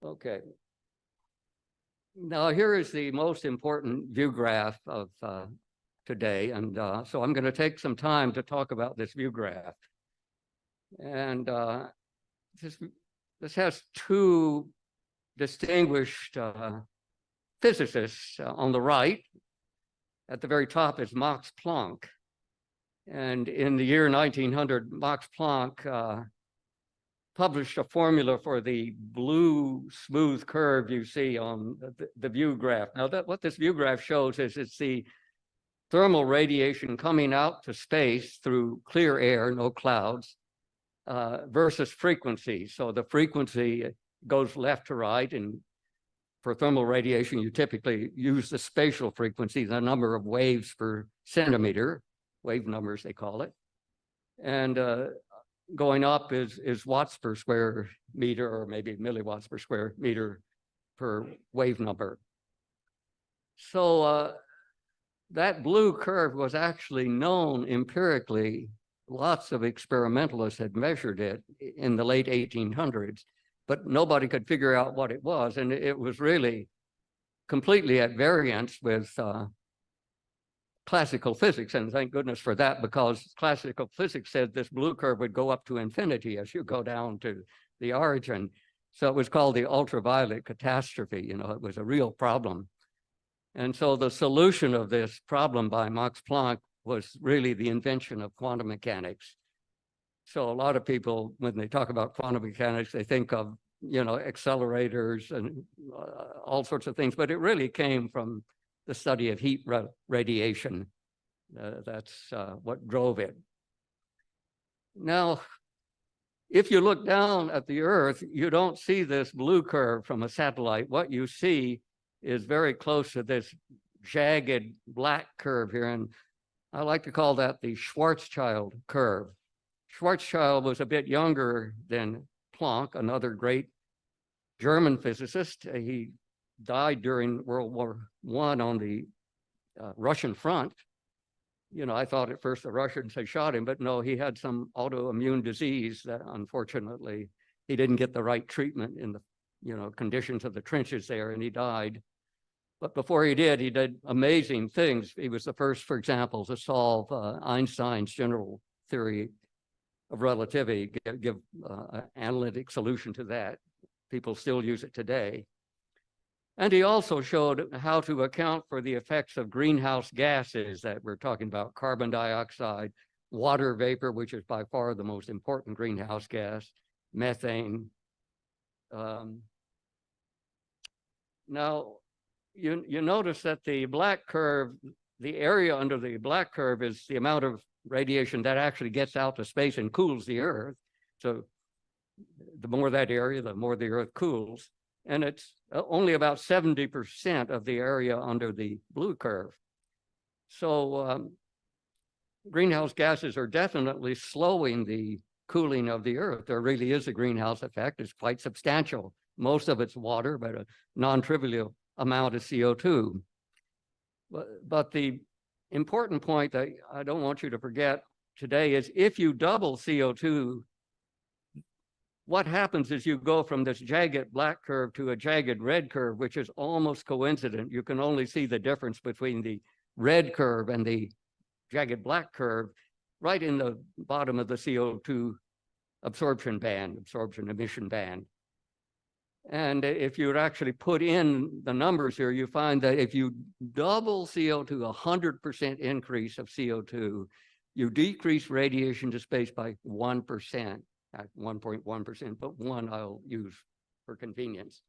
Okay. Now here is the most important view graph of today, and so I'm going to take some time to talk about this view graph. And this has two distinguished physicists on the right. At the very top is Max Planck. And in the year 1900, Max Planck published a formula for the blue smooth curve you see on the view graph. Now, what this view graph shows is it's the thermal radiation coming out to space through clear air, no clouds, versus frequency. So the frequency goes left to right, and for thermal radiation, you typically use the spatial frequency, the number of waves per centimeter, wave numbers they call it. And going up is watts per square meter, or maybe milliwatts per square meter per wave number. So that blue curve was actually known empirically. Lots of experimentalists had measured it in the late 1800s, but nobody could figure out what it was. And it was really completely at variance with classical physics, and thank goodness for that, because classical physics said this blue curve would go up to infinity as you go down to the origin. So it was called the ultraviolet catastrophe. You know, it was a real problem. And so the solution of this problem by Max Planck was really the invention of quantum mechanics. So a lot of people, when they talk about quantum mechanics, they think of, you know, accelerators and all sorts of things, but it really came from the study of heat radiation. That's what drove it. Now, if you look down at the Earth, you don't see this blue curve from a satellite. What you see is very close to this jagged black curve here, and I like to call that the Schwarzschild curve. Schwarzschild was a bit younger than Planck, another great German physicist. He died during World War I on the Russian front. You know, I thought at first the Russians had shot him, but no, he had some autoimmune disease that unfortunately he didn't get the right treatment in the, you know, conditions of the trenches there, and he died. But before he did amazing things. He was the first, for example, to solve Einstein's general theory of relativity, give an analytic solution to that. People still use it today. And he also showed how to account for the effects of greenhouse gases that we're talking about: carbon dioxide, water vapor, which is by far the most important greenhouse gas, methane. Now, you notice that the black curve, the area under the black curve is the amount of radiation that actually gets out to space and cools the Earth. So the more that area, the more the Earth cools. And it's only about 70% of the area under the blue curve. So greenhouse gases are definitely slowing the cooling of the Earth. There really is a greenhouse effect. It's quite substantial. Most of it's water, but a non-trivial amount of CO2. But the important point that I don't want you to forget today is if you double CO2, what happens is you go from this jagged black curve to a jagged red curve, which is almost coincident. You can only see the difference between the red curve and the jagged black curve right in the bottom of the CO2 absorption emission band. And if you would actually put in the numbers here, you find that if you double CO2, 100% increase of CO2, you decrease radiation to space by 1%, at 1.1%, but one I'll use for convenience.